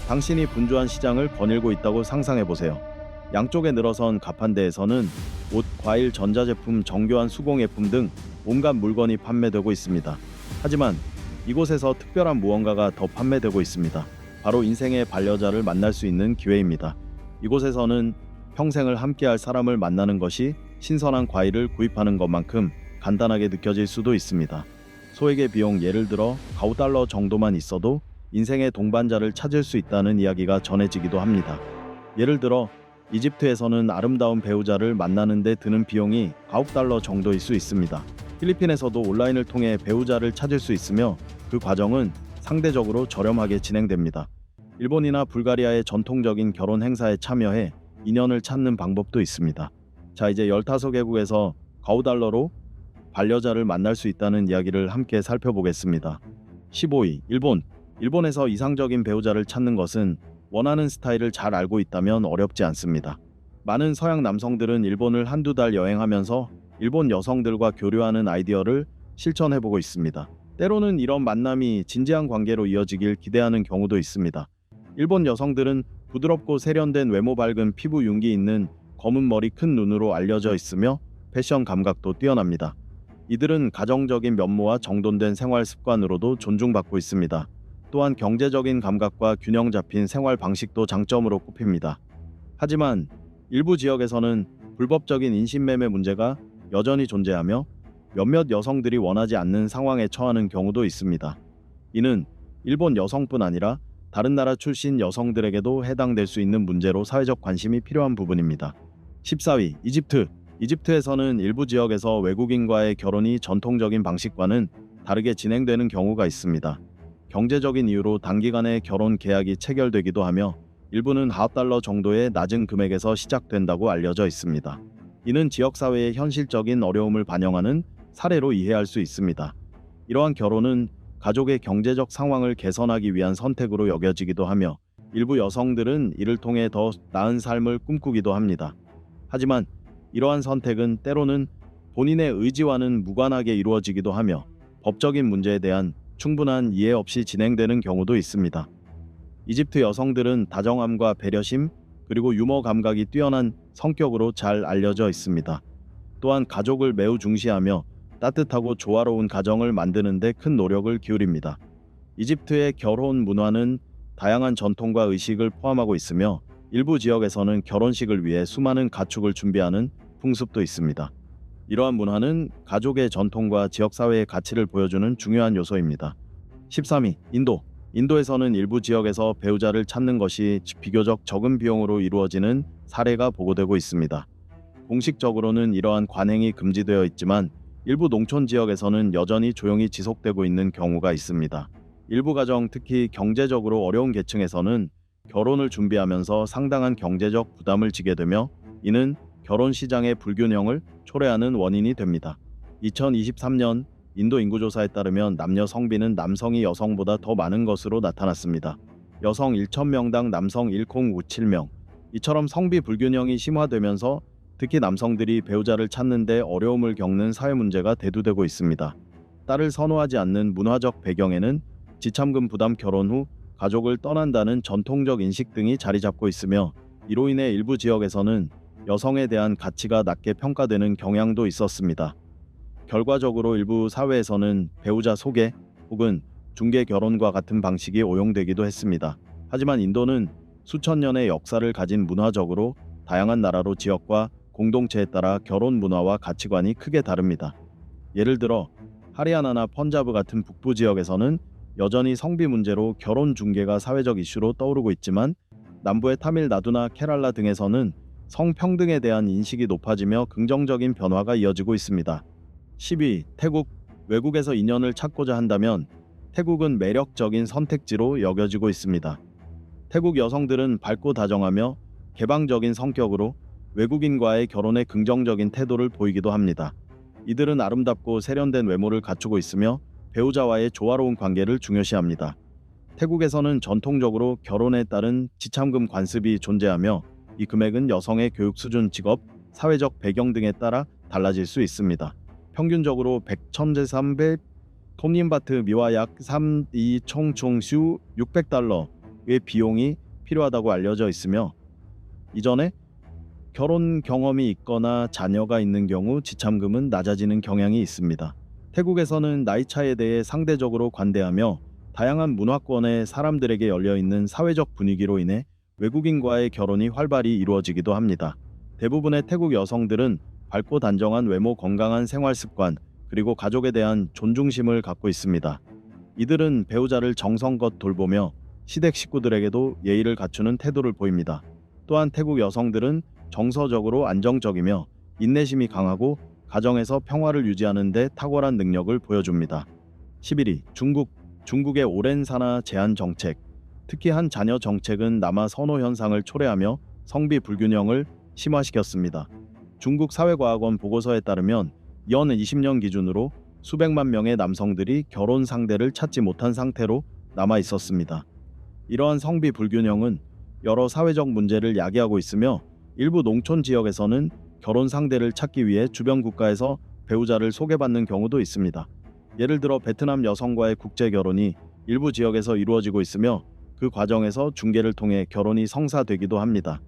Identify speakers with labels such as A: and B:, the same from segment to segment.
A: 당신이 분주한 시장을 거닐고 있다고 상상해보세요. 양쪽에 늘어선 가판대에서는 옷, 과일, 전자제품, 정교한 수공예품 등 온갖 물건이 판매되고 있습니다. 하지만 이곳에서 특별한 무언가가 더 판매되고 있습니다. 바로 인생의 반려자를 만날 수 있는 기회입니다. 이곳에서는 평생을 함께할 사람을 만나는 것이 신선한 과일을 구입하는 것만큼 간단하게 느껴질 수도 있습니다. 소액의 비용, 예를 들어 $5 정도만 있어도 인생의 동반자를 찾을 수 있다는 이야기가 전해지기도 합니다. 예를 들어 이집트에서는 아름다운 배우자를 만나는 데 드는 비용이 $9 정도일 수 있습니다. 필리핀에서도 온라인을 통해 배우자를 찾을 수 있으며 그 과정은 상대적으로 저렴하게 진행됩니다. 일본이나 불가리아의 전통적인 결혼 행사에 참여해 인연을 찾는 방법도 있습니다. 자, 이제 15개국에서 $9로 반려자를 만날 수 있다는 이야기를 함께 살펴보겠습니다. 15위, 일본. 일본에서 이상적인 배우자를 찾는 것은 원하는 스타일을 잘 알고 있다면 어렵지 않습니다. 많은 서양 남성들은 일본을 한두 달 여행하면서 일본 여성들과 교류하는 아이디어를 실천해보고 있습니다. 때로는 이런 만남이 진지한 관계로 이어지길 기대하는 경우도 있습니다. 일본 여성들은 부드럽고 세련된 외모, 밝은 피부, 윤기 있는 검은 머리, 큰 눈으로 알려져 있으며 패션 감각도 뛰어납니다. 이들은 가정적인 면모와 정돈된 생활 습관으로도 존중받고 있습니다. 또한 경제적인 감각과 균형 잡힌 생활 방식도 장점으로 꼽힙니다. 하지만 일부 지역에서는 불법적인 인신매매 문제가 여전히 존재하며 몇몇 여성들이 원하지 않는 상황에 처하는 경우도 있습니다. 이는 일본 여성뿐 아니라 다른 나라 출신 여성들에게도 해당될 수 있는 문제로 사회적 관심이 필요한 부분입니다. 14위, 이집트. 이집트에서는 일부 지역에서 외국인과의 결혼이 전통적인 방식과는 다르게 진행되는 경우가 있습니다. 경제적인 이유로 단기간에 결혼 계약이 체결되기도 하며 일부는 $5 정도의 낮은 금액에서 시작된다고 알려져 있습니다. 이는 지역사회의 현실적인 어려움을 반영하는 사례로 이해할 수 있습니다. 이러한 결혼은 가족의 경제적 상황을 개선하기 위한 선택으로 여겨지기도 하며 일부 여성들은 이를 통해 더 나은 삶을 꿈꾸기도 합니다. 하지만 이러한 선택은 때로는 본인의 의지와는 무관하게 이루어지기도 하며 법적인 문제에 대한 충분한 이해 없이 진행되는 경우도 있습니다. 이집트 여성들은 다정함과 배려심, 그리고 유머 감각이 뛰어난 성격으로 잘 알려져 있습니다. 또한 가족을 매우 중시하며 따뜻하고 조화로운 가정을 만드는 데 큰 노력을 기울입니다. 이집트의 결혼 문화는 다양한 전통과 의식을 포함하고 있으며 일부 지역에서는 결혼식을 위해 수많은 가축을 준비하는 풍습도 있습니다. 이러한 문화는 가족의 전통과 지역사회의 가치를 보여주는 중요한 요소입니다. 13위, 인도. 인도에서는 일부 지역에서 배우자를 찾는 것이 비교적 적은 비용으로 이루어지는 사례가 보고되고 있습니다. 공식적으로는 이러한 관행이 금지되어 있지만 일부 농촌 지역에서는 여전히 조용히 지속되고 있는 경우가 있습니다. 일부 가정, 특히 경제적으로 어려운 계층에서는 결혼을 준비하면서 상당한 경제적 부담을 지게 되며 이는 결혼 시장의 불균형을 초래하는 원인이 됩니다. 2023년 인도 인구조사에 따르면 남녀 성비는 남성이 여성보다 더 많은 것으로 나타났습니다. 여성 1,000명당 남성 1,057명. 이처럼 성비 불균형이 심화되면서 특히 남성들이 배우자를 찾는 데 어려움을 겪는 사회 문제가 대두되고 있습니다. 딸을 선호하지 않는 문화적 배경에는 지참금 부담, 결혼 후 가족을 떠난다는 전통적 인식 등이 자리 잡고 있으며 이로 인해 일부 지역에서는 여성에 대한 가치가 낮게 평가되는 경향도 있었습니다. 결과적으로 일부 사회에서는 배우자 소개 혹은 중개 결혼과 같은 방식이 오용되기도 했습니다. 하지만 인도는 수천 년의 역사를 가진 문화적으로 다양한 나라로 지역과 공동체에 따라 결혼 문화와 가치관이 크게 다릅니다. 예를 들어 하리아나나 펀자브 같은 북부 지역에서는 여전히 성비 문제로 결혼 중개가 사회적 이슈로 떠오르고 있지만 남부의 타밀나두나 케랄라 등에서는 성평등에 대한 인식이 높아지며 긍정적인 변화가 이어지고 있습니다. 12. 태국. 외국에서 인연을 찾고자 한다면 태국은 매력적인 선택지로 여겨지고 있습니다. 태국 여성들은 밝고 다정하며 개방적인 성격으로 외국인과의 결혼에 긍정적인 태도를 보이기도 합니다. 이들은 아름답고 세련된 외모를 갖추고 있으며 배우자와의 조화로운 관계를 중요시합니다. 태국에서는 전통적으로 결혼에 따른 지참금 관습이 존재하며 이 금액은 여성의 교육 수준, 직업, 사회적 배경 등에 따라 달라질 수 있습니다. 평균적으로 100,300 톱님바트 미와 약 3, 2 총총슈 $600 비용이 필요하다고 알려져 있으며 이전에 결혼 경험이 있거나 자녀가 있는 경우 지참금은 낮아지는 경향이 있습니다. 태국에서는 나이 차에 대해 상대적으로 관대하며 다양한 문화권의 사람들에게 열려있는 사회적 분위기로 인해 외국인과의 결혼이 활발히 이루어지기도 합니다. 대부분의 태국 여성들은 밝고 단정한 외모, 건강한 생활 습관, 그리고 가족에 대한 존중심을 갖고 있습니다. 이들은 배우자를 정성껏 돌보며 시댁 식구들에게도 예의를 갖추는 태도를 보입니다. 또한 태국 여성들은 정서적으로 안정적이며 인내심이 강하고 가정에서 평화를 유지하는 데 탁월한 능력을 보여줍니다. 11위 중국의 오랜 산하 제한 정책. 특히 한 자녀 정책은 남아 선호 현상을 초래하며 성비 불균형을 심화시켰습니다. 중국 사회과학원 보고서에 따르면 2020년 기준으로 수백만 명의 남성들이 결혼 상대를 찾지 못한 상태로 남아 있었습니다. 이러한 성비 불균형은 여러 사회적 문제를 야기하고 있으며 일부 농촌 지역에서는 결혼 상대를 찾기 위해 주변 국가에서 배우자를 소개받는 경우도 있습니다. 예를 들어 베트남 여성과의 국제 결혼이 일부 지역에서 이루어지고 있으며 그 과정에서 중개를 통해 결혼이 성사되기도 합니다.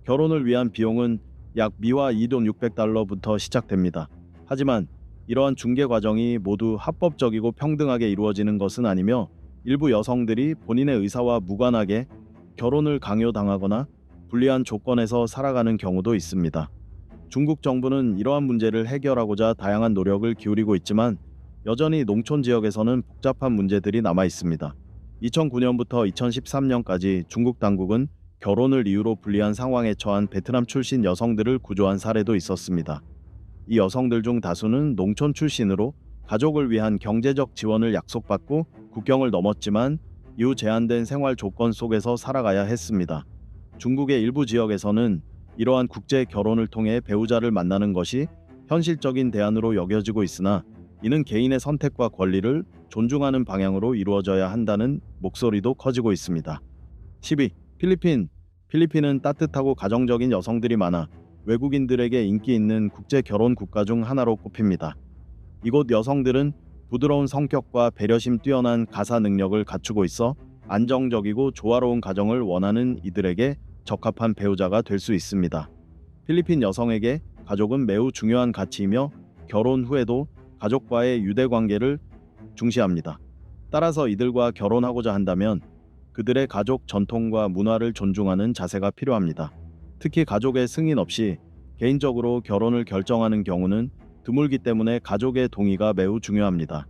A: 결혼을 위한 비용은 약 미화 2돈 600달러부터 시작됩니다. 하지만 이러한 중개 과정이 모두 합법적이고 평등하게 이루어지는 것은 아니며 일부 여성들이 본인의 의사와 무관하게 결혼을 강요당하거나 불리한 조건에서 살아가는 경우도 있습니다. 중국 정부는 이러한 문제를 해결하고자 다양한 노력을 기울이고 있지만 여전히 농촌 지역에서는 복잡한 문제들이 남아 있습니다. 2009년부터 2013년까지 중국 당국은 결혼을 이유로 불리한 상황에 처한 베트남 출신 여성들을 구조한 사례도 있었습니다. 이 여성들 중 다수는 농촌 출신으로 가족을 위한 경제적 지원을 약속받고 국경을 넘었지만 이후 제한된 생활 조건 속에서 살아가야 했습니다. 중국의 일부 지역에서는 이러한 국제 결혼을 통해 배우자를 만나는 것이 현실적인 대안으로 여겨지고 있으나 이는 개인의 선택과 권리를 존중하는 방향으로 이루어져야 한다는 목소리도 커지고 있습니다. 12. 필리핀은 따뜻하고 가정적인 여성들이 많아 외국인들에게 인기 있는 국제 결혼 국가 중 하나로 꼽힙니다. 이곳 여성들은 부드러운 성격과 배려심 뛰어난 가사 능력을 갖추고 있어 안정적이고 조화로운 가정을 원하는 이들에게 적합한 배우자가 될 수 있습니다. 필리핀 여성에게 가족은 매우 중요한 가치이며 결혼 후에도 가족과의 유대 관계를 중시합니다. 따라서 이들과 결혼하고자 한다면 그들의 가족 전통과 문화를 존중하는 자세가 필요합니다. 특히 가족의 승인 없이 개인적으로 결혼을 결정하는 경우는 드물기 때문에 가족의 동의가 매우 중요합니다.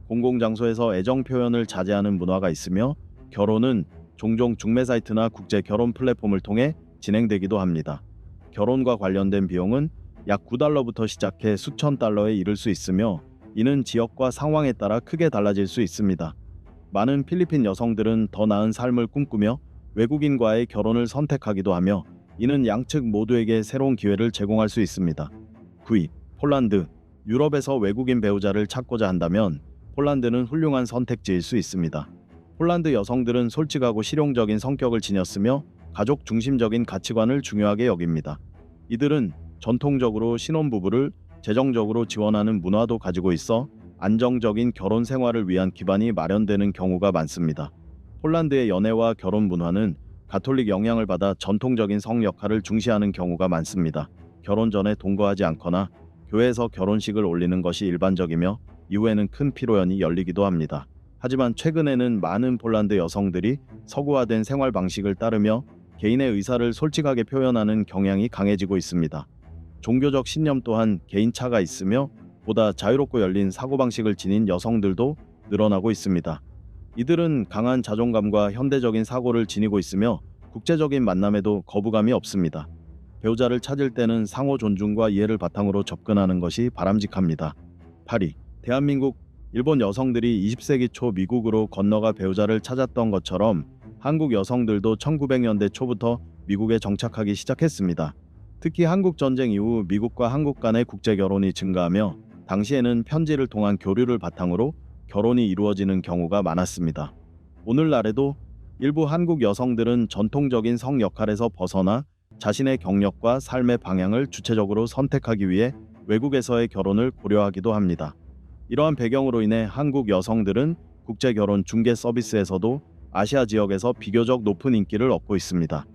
A: 공공장소에서 애정 표현을 자제하는 문화가 있으며 결혼은 종종 중매 사이트나 국제 결혼 플랫폼을 통해 진행되기도 합니다. 결혼과 관련된 비용은 약 9달러부터 시작해 수천 달러에 이를 수 있으며 이는 지역과 상황에 따라 크게 달라질 수 있습니다. 많은 필리핀 여성들은 더 나은 삶을 꿈꾸며 외국인과의 결혼을 선택하기도 하며 이는 양측 모두에게 새로운 기회를 제공할 수 있습니다. 9위. 폴란드. 유럽에서 외국인 배우자를 찾고자 한다면 폴란드는 훌륭한 선택지일 수 있습니다. 폴란드 여성들은 솔직하고 실용적인 성격을 지녔으며 가족 중심적인 가치관을 중요하게 여깁니다. 이들은 전통적으로 신혼부부를 재정적으로 지원하는 문화도 가지고 있어 안정적인 결혼 생활을 위한 기반이 마련되는 경우가 많습니다. 폴란드의 연애와 결혼 문화는 가톨릭 영향을 받아 전통적인 성 역할을 중시하는 경우가 많습니다. 결혼 전에 동거하지 않거나 교회에서 결혼식을 올리는 것이 일반적이며 이후에는 큰 피로연이 열리기도 합니다. 하지만 최근에는 많은 폴란드 여성들이 서구화된 생활 방식을 따르며 개인의 의사를 솔직하게 표현하는 경향이 강해지고 있습니다. 종교적 신념 또한 개인차가 있으며 보다 자유롭고 열린 사고방식을 지닌 여성들도 늘어나고 있습니다. 이들은 강한 자존감과 현대적인 사고를 지니고 있으며 국제적인 만남에도 거부감이 없습니다. 배우자를 찾을 때는 상호 존중과 이해를 바탕으로 접근하는 것이 바람직합니다. 8위. 대한민국. 일본 여성들이 20세기 초 미국으로 건너가 배우자를 찾았던 것처럼 한국 여성들도 1900년대 초부터 미국에 정착하기 시작했습니다. 특히 한국전쟁 이후 미국과 한국 간의 국제결혼이 증가하며 당시에는 편지를 통한 교류를 바탕으로 결혼이 이루어지는 경우가 많았습니다. 오늘날에도 일부 한국 여성들은 전통적인 성 역할에서 벗어나 자신의 경력과 삶의 방향을 주체적으로 선택하기 위해 외국에서의 결혼을 고려하기도 합니다. 이러한 배경으로 인해 한국 여성들은 국제결혼 중개 서비스에서도 아시아 지역에서 비교적 높은 인기를 얻고 있습니다.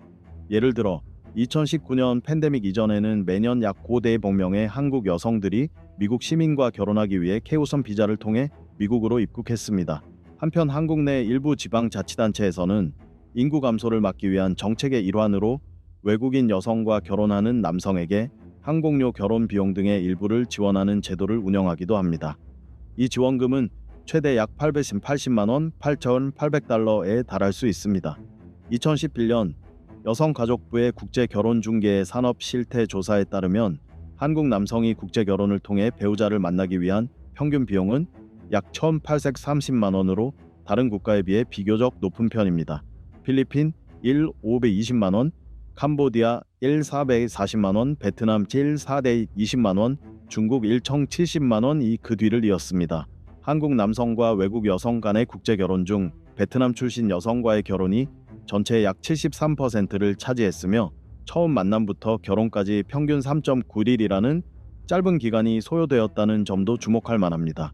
A: 예를 들어 2019년 팬데믹 이전에는 매년 약 고대복 명의 한국 여성들이 미국 시민과 결혼하기 위해 K우선 비자를 통해 미국으로 입국했습니다. 한편 한국 내 일부 지방자치단체에서는 인구 감소를 막기 위한 정책의 일환으로 외국인 여성과 결혼하는 남성에게 항공료 결혼 비용 등의 일부를 지원하는 제도를 운영하기도 합니다. 이 지원금은 최대 약 880만 원, 8,800달러에 달할 수 있습니다. 2011년 여성가족부의 국제결혼중개 산업 실태 조사에 따르면 한국 남성이 국제결혼을 통해 배우자를 만나기 위한 평균 비용은 약 1,830만 원으로 다른 국가에 비해 비교적 높은 편입니다. 필리핀 1,520만 원, 캄보디아 1,440만 원, 베트남 1,420만 원, 중국 1,070만 원이 그 뒤를 이었습니다. 한국 남성과 외국 여성 간의 국제결혼 중 베트남 출신 여성과의 결혼이 전체의 약 73%를 차지했으며 처음 만남부터 결혼까지 평균 3.9일이라는 짧은 기간이 소요되었다는 점도 주목할 만합니다.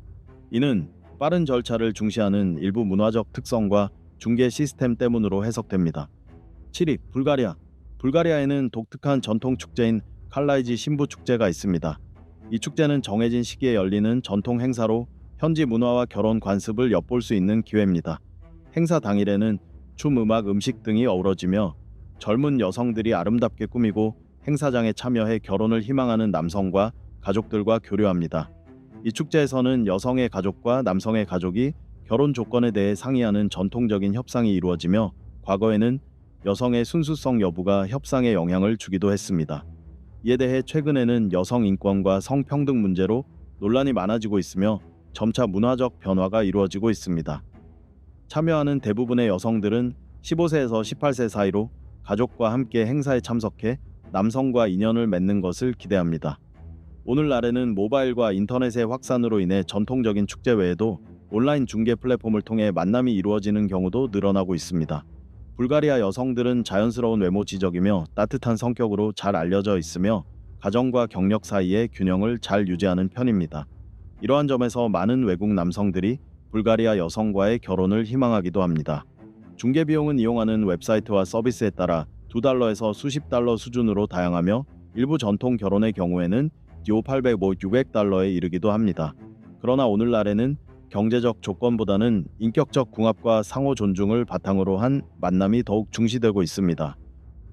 A: 이는 빠른 절차를 중시하는 일부 문화적 특성과 중개 시스템 때문으로 해석됩니다. 7위 불가리아. 불가리아에는 독특한 전통 축제인 칼라이지 신부 축제가 있습니다. 이 축제는 정해진 시기에 열리는 전통 행사로 현지 문화와 결혼 관습을 엿볼 수 있는 기회입니다. 행사 당일에는 춤, 음악, 음식 등이 어우러지며 젊은 여성들이 아름답게 꾸미고 행사장에 참여해 결혼을 희망하는 남성과 가족들과 교류합니다. 이 축제에서는 여성의 가족과 남성의 가족이 결혼 조건에 대해 상의하는 전통적인 협상이 이루어지며 과거에는 여성의 순수성 여부가 협상에 영향을 주기도 했습니다. 이에 대해 최근에는 여성 인권과 성평등 문제로 논란이 많아지고 있으며 점차 문화적 변화가 이루어지고 있습니다. 참여하는 대부분의 여성들은 15세에서 18세 사이로 가족과 함께 행사에 참석해 남성과 인연을 맺는 것을 기대합니다. 오늘날에는 모바일과 인터넷의 확산으로 인해 전통적인 축제 외에도 온라인 중개 플랫폼을 통해 만남이 이루어지는 경우도 늘어나고 있습니다. 불가리아 여성들은 자연스러운 외모 지적이며 따뜻한 성격으로 잘 알려져 있으며 가정과 경력 사이의 균형을 잘 유지하는 편입니다. 이러한 점에서 많은 외국 남성들이 불가리아 여성과의 결혼을 희망하기도 합니다. 중개 비용은 이용하는 웹사이트와 서비스에 따라 $2에서 수십 달러 수준으로 다양하며 일부 전통 결혼의 경우에는 $800, $600에 이르기도 합니다. 그러나 오늘날에는 경제적 조건보다는 인격적 궁합과 상호 존중을 바탕으로 한 만남이 더욱 중시되고 있습니다.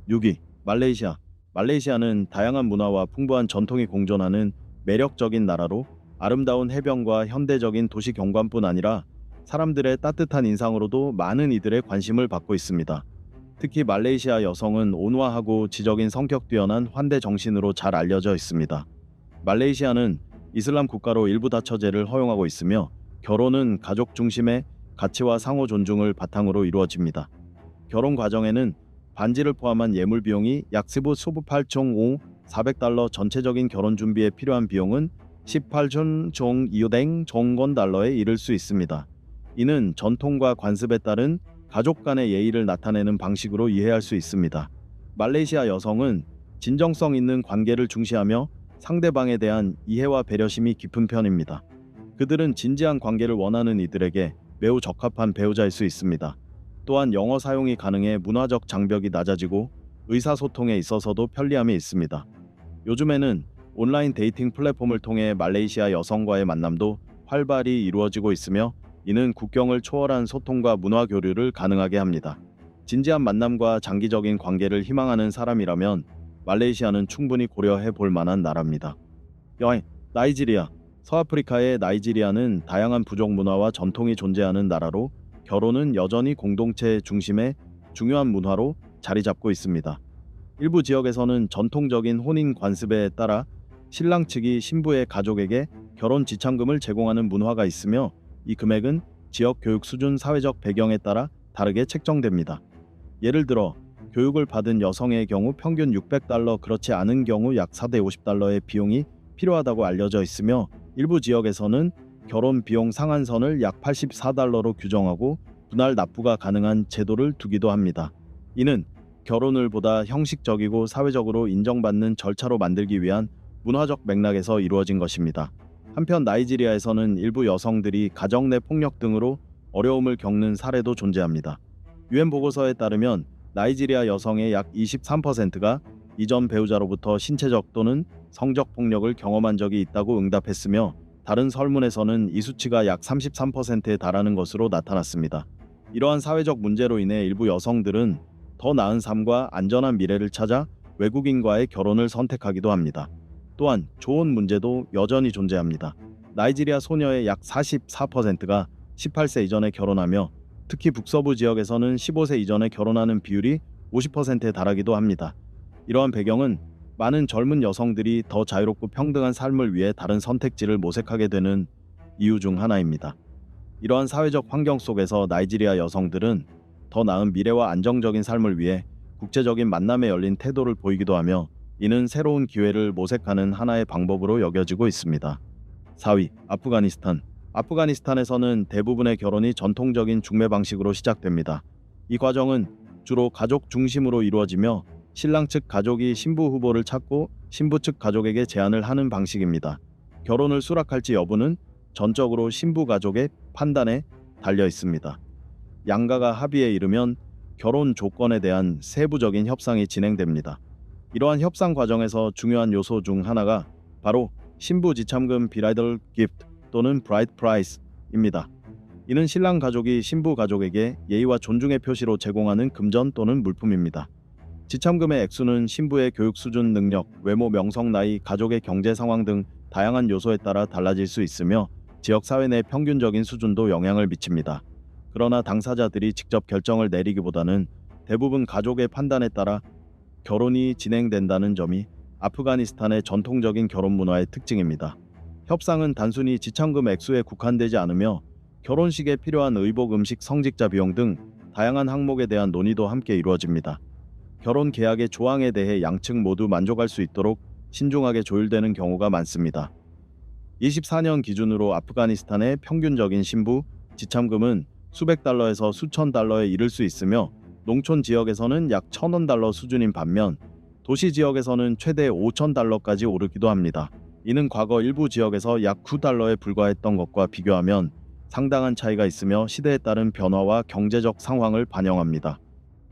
A: 6위 말레이시아. 말레이시아는 다양한 문화와 풍부한 전통이 공존하는 매력적인 나라로 아름다운 해변과 현대적인 도시 경관뿐 아니라 사람들의 따뜻한 인상으로도 많은 이들의 관심을 받고 있습니다. 특히 말레이시아 여성은 온화하고 지적인 성격 뛰어난 환대 정신으로 잘 알려져 있습니다. 말레이시아는 이슬람 국가로 일부 다처제를 허용하고 있으며 결혼은 가족 중심의 가치와 상호 존중을 바탕으로 이루어집니다. 결혼 과정에는 반지를 포함한 예물 비용이 약 400달러, 전체적인 결혼 준비에 필요한 비용은 18종 정건 달러에 이를 수 있습니다. 이는 전통과 관습에 따른 가족 간의 예의를 나타내는 방식으로 이해할 수 있습니다. 말레이시아 여성은 진정성 있는 관계를 중시하며 상대방에 대한 이해와 배려심이 깊은 편입니다. 그들은 진지한 관계를 원하는 이들에게 매우 적합한 배우자일 수 있습니다. 또한 영어 사용이 가능해 문화적 장벽이 낮아지고 의사소통에 있어서도 편리함이 있습니다. 요즘에는 온라인 데이팅 플랫폼을 통해 말레이시아 여성과의 만남도 활발히 이루어지고 있으며 이는 국경을 초월한 소통과 문화 교류를 가능하게 합니다. 진지한 만남과 장기적인 관계를 희망하는 사람이라면 말레이시아는 충분히 고려해 볼 만한 나라입니다. 여행 나이지리아. 서아프리카의 나이지리아는 다양한 부족 문화와 전통이 존재하는 나라로 결혼은 여전히 공동체 중심의 중요한 문화로 자리 잡고 있습니다. 일부 지역에서는 전통적인 혼인 관습에 따라 신랑 측이 신부의 가족에게 결혼 지참금을 제공하는 문화가 있으며 이 금액은 지역 교육 수준, 사회적 배경에 따라 다르게 책정됩니다. 예를 들어 교육을 받은 여성의 경우 평균 $600, 그렇지 않은 경우 약 $450의 비용이 필요하다고 알려져 있으며 일부 지역에서는 결혼 비용 상한선을 약 $84로 규정하고 분할 납부가 가능한 제도를 두기도 합니다. 이는 결혼을 보다 형식적이고 사회적으로 인정받는 절차로 만들기 위한 문화적 맥락에서 이루어진 것입니다. 한편 나이지리아에서는 일부 여성들이 가정 내 폭력 등으로 어려움을 겪는 사례도 존재합니다. 유엔 보고서에 따르면 나이지리아 여성의 약 23%가 이전 배우자로부터 신체적 또는 성적 폭력을 경험한 적이 있다고 응답했으며 다른 설문에서는 이 수치가 약 33%에 달하는 것으로 나타났습니다. 이러한 사회적 문제로 인해 일부 여성들은 더 나은 삶과 안전한 미래를 찾아 외국인과의 결혼을 선택하기도 합니다. 또한 좋은 문제도 여전히 존재합니다. 나이지리아 소녀의 약 44%가 18세 이전에 결혼하며 특히 북서부 지역에서는 15세 이전에 결혼하는 비율이 50%에 달하기도 합니다. 이러한 배경은 많은 젊은 여성들이 더 자유롭고 평등한 삶을 위해 다른 선택지를 모색하게 되는 이유 중 하나입니다. 이러한 사회적 환경 속에서 나이지리아 여성들은 더 나은 미래와 안정적인 삶을 위해 국제적인 만남에 열린 태도를 보이기도 하며 이는 새로운 기회를 모색하는 하나의 방법으로 여겨지고 있습니다. 4위, 아프가니스탄. 아프가니스탄에서는 대부분의 결혼이 전통적인 중매 방식으로 시작됩니다. 이 과정은 주로 가족 중심으로 이루어지며 신랑 측 가족이 신부 후보를 찾고 신부 측 가족에게 제안을 하는 방식입니다. 결혼을 수락할지 여부는 전적으로 신부 가족의 판단에 달려 있습니다. 양가가 합의에 이르면 결혼 조건에 대한 세부적인 협상이 진행됩니다. 이러한 협상 과정에서 중요한 요소 중 하나가 바로 신부 지참금 브라이덜 기프트 또는 브라이드 프라이스입니다. 이는 신랑 가족이 신부 가족에게 예의와 존중의 표시로 제공하는 금전 또는 물품입니다. 지참금의 액수는 신부의 교육 수준, 능력, 외모, 명성, 나이, 가족의 경제 상황 등 다양한 요소에 따라 달라질 수 있으며 지역 사회 내 평균적인 수준도 영향을 미칩니다. 그러나 당사자들이 직접 결정을 내리기보다는 대부분 가족의 판단에 따라 결혼이 진행된다는 점이 아프가니스탄의 전통적인 결혼 문화의 특징입니다. 협상은 단순히 지참금 액수에 국한되지 않으며 결혼식에 필요한 의복, 음식, 성직자 비용 등 다양한 항목에 대한 논의도 함께 이루어집니다. 결혼 계약의 조항에 대해 양측 모두 만족할 수 있도록 신중하게 조율되는 경우가 많습니다. 24년 기준으로 아프가니스탄의 평균적인 신부 지참금은 수백 달러에서 수천 달러에 이를 수 있으며 농촌 지역에서는 약 1,000원 달러 수준인 반면 도시 지역에서는 최대 5,000달러까지 오르기도 합니다. 이는 과거 일부 지역에서 약 9달러에 불과했던 것과 비교하면 상당한 차이가 있으며 시대에 따른 변화와 경제적 상황을 반영합니다.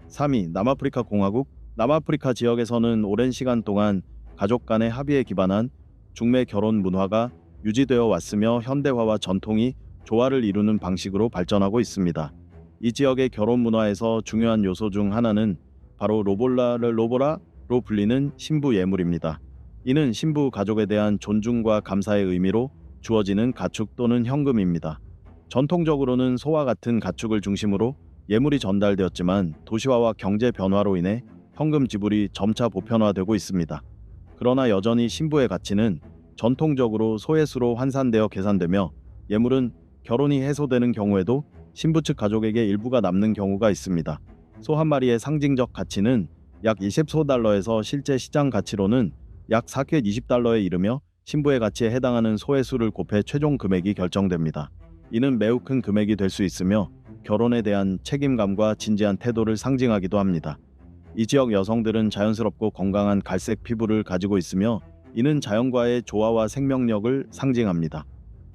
A: 3위, 남아프리카 공화국. 남아프리카 지역에서는 오랜 시간 동안 가족 간의 합의에 기반한 중매 결혼 문화가 유지되어 왔으며 현대화와 전통이 조화를 이루는 방식으로 발전하고 있습니다. 이 지역의 결혼 문화에서 중요한 요소 중 하나는 바로 로보라로 불리는 신부 예물입니다. 이는 신부 가족에 대한 존중과 감사의 의미로 주어지는 가축 또는 현금입니다. 전통적으로는 소와 같은 가축을 중심으로 예물이 전달되었지만 도시화와 경제 변화로 인해 현금 지불이 점차 보편화되고 있습니다. 그러나 여전히 신부의 가치는 전통적으로 소의 수로 환산되어 계산되며 예물은 결혼이 해소되는 경우에도 신부 측 가족에게 일부가 남는 경우가 있습니다. 소 한 마리의 상징적 가치는 약 20달러에서 실제 시장 가치로는 약 420달러에 이르며 신부의 가치에 해당하는 소의 수를 곱해 최종 금액이 결정됩니다. 이는 매우 큰 금액이 될 수 있으며 결혼에 대한 책임감과 진지한 태도를 상징하기도 합니다. 이 지역 여성들은 자연스럽고 건강한 갈색 피부를 가지고 있으며 이는 자연과의 조화와 생명력을 상징합니다.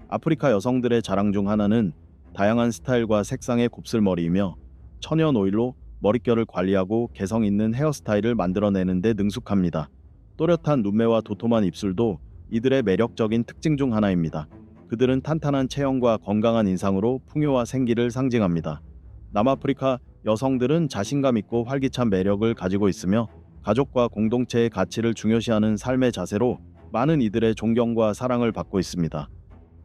A: 아프리카 여성들의 자랑 중 하나는 다양한 스타일과 색상의 곱슬머리이며 천연 오일로 머릿결을 관리하고 개성 있는 헤어스타일을 만들어내는 데 능숙합니다. 또렷한 눈매와 도톰한 입술도 이들의 매력적인 특징 중 하나입니다. 그들은 탄탄한 체형과 건강한 인상으로 풍요와 생기를 상징합니다. 남아프리카 여성들은 자신감 있고 활기찬 매력을 가지고 있으며 가족과 공동체의 가치를 중요시하는 삶의 자세로 많은 이들의 존경과 사랑을 받고 있습니다.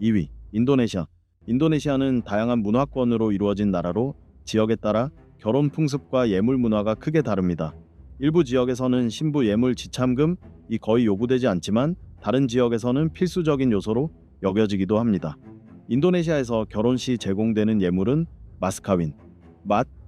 A: 2위, 인도네시아. 인도네시아는 다양한 문화권으로 이루어진 나라로 지역에 따라 결혼 풍습과 예물 문화가 크게 다릅니다. 일부 지역에서는 신부 예물 지참금이 거의 요구되지 않지만 다른 지역에서는 필수적인 요소로 여겨지기도 합니다. 인도네시아에서 결혼 시 제공되는 예물은 마스카윈,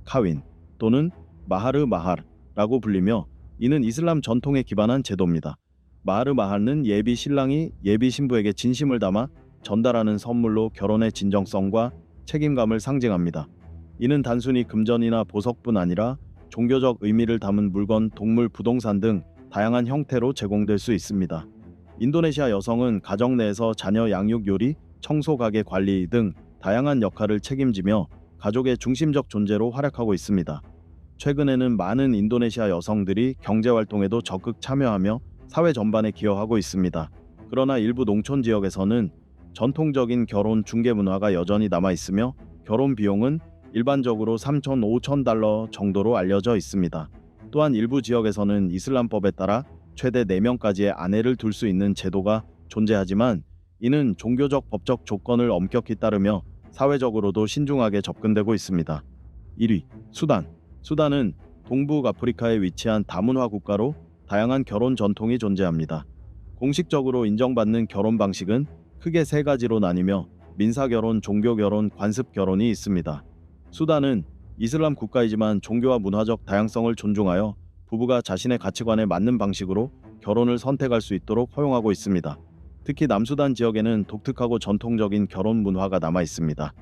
A: 카윈 또는 마하르라고 불리며 이는 이슬람 전통에 기반한 제도입니다. 마하르는 예비 신랑이 예비 신부에게 진심을 담아 전달하는 선물로 결혼의 진정성과 책임감을 상징합니다. 이는 단순히 금전이나 보석뿐 아니라 종교적 의미를 담은 물건, 동물, 부동산 등 다양한 형태로 제공될 수 있습니다. 인도네시아 여성은 가정 내에서 자녀 양육, 요리, 청소, 가게 관리 등 다양한 역할을 책임지며 가족의 중심적 존재로 활약하고 있습니다. 최근에는 많은 인도네시아 여성들이 경제활동에도 적극 참여하며 사회 전반에 기여하고 있습니다. 그러나 일부 농촌 지역에서는 전통적인 결혼 중개 문화가 여전히 남아 있으며 결혼 비용은 일반적으로 3천, 5천 달러 정도로 알려져 있습니다. 또한 일부 지역에서는 이슬람법에 따라 최대 4명까지의 아내를 둘 수 있는 제도가 존재하지만 이는 종교적 법적 조건을 엄격히 따르며 사회적으로도 신중하게 접근되고 있습니다. 1위, 수단. 수단은 동북 아프리카에 위치한 다문화 국가로 다양한 결혼 전통이 존재합니다. 공식적으로 인정받는 결혼 방식은 크게 3가지로 나뉘며 민사결혼, 종교결혼, 관습결혼이 있습니다. 수단은 이슬람 국가이지만 종교와 문화적 다양성을 존중하여 부부가 자신의 가치관에 맞는 방식으로 결혼을 선택할 수 있도록 허용하고 있습니다. 특히 남수단 지역에는 독특하고 전통적인 결혼 문화가 남아 있습니다.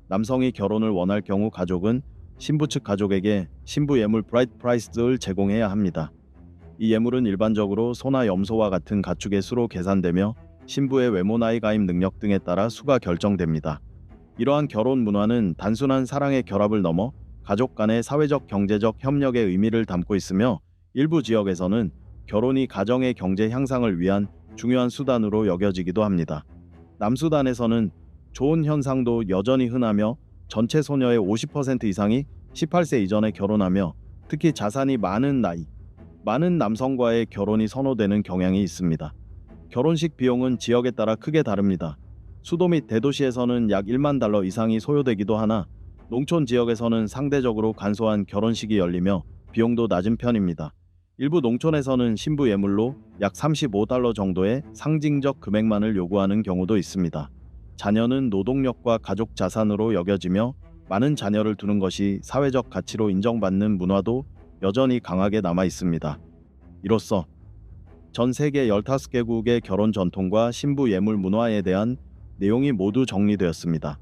A: 남성이 결혼을 원할 경우 가족은 신부 측 가족에게 신부 예물 브라이드 프라이스를 제공해야 합니다. 이 예물은 일반적으로 소나 염소와 같은 가축의 수로 계산되며 신부의 외모, 나이, 가입 능력 등에 따라 수가 결정됩니다. 이러한 결혼 문화는 단순한 사랑의 결합을 넘어 가족 간의 사회적 경제적 협력의 의미를 담고 있으며 일부 지역에서는 결혼이 가정의 경제 향상을 위한 중요한 수단으로 여겨지기도 합니다. 남수단에서는 좋은 현상도 여전히 흔하며 전체 소녀의 50% 이상이 18세 이전에 결혼하며 특히 자산이 많은 남성과의 결혼이 선호되는 경향이 있습니다. 결혼식 비용은 지역에 따라 크게 다릅니다. 수도 및 대도시에서는 약 1만 달러 이상이 소요되기도 하나 농촌 지역에서는 상대적으로 간소한 결혼식이 열리며 비용도 낮은 편입니다. 일부 농촌에서는 신부 예물로 약 35달러 정도의 상징적 금액만을 요구하는 경우도 있습니다. 자녀는 노동력과 가족 자산으로 여겨지며 많은 자녀를 두는 것이 사회적 가치로 인정받는 문화도 여전히 강하게 남아 있습니다. 이로써 전 세계 15개국의 결혼 전통과 신부 예물 문화에 대한 내용이 모두 정리되었습니다.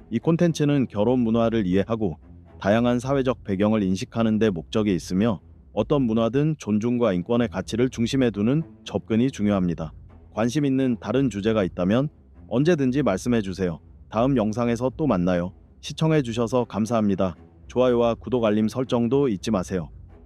A: 이 콘텐츠는 결혼 문화를 이해하고 다양한 사회적 배경을 인식하는 데 목적이 있으며 어떤 문화든 존중과 인권의 가치를 중심에 두는 접근이 중요합니다. 관심 있는 다른 주제가 있다면 언제든지 말씀해 주세요. 다음 영상에서 또 만나요. 시청해 주셔서 감사합니다. 좋아요와 구독 알림 설정도 잊지 마세요.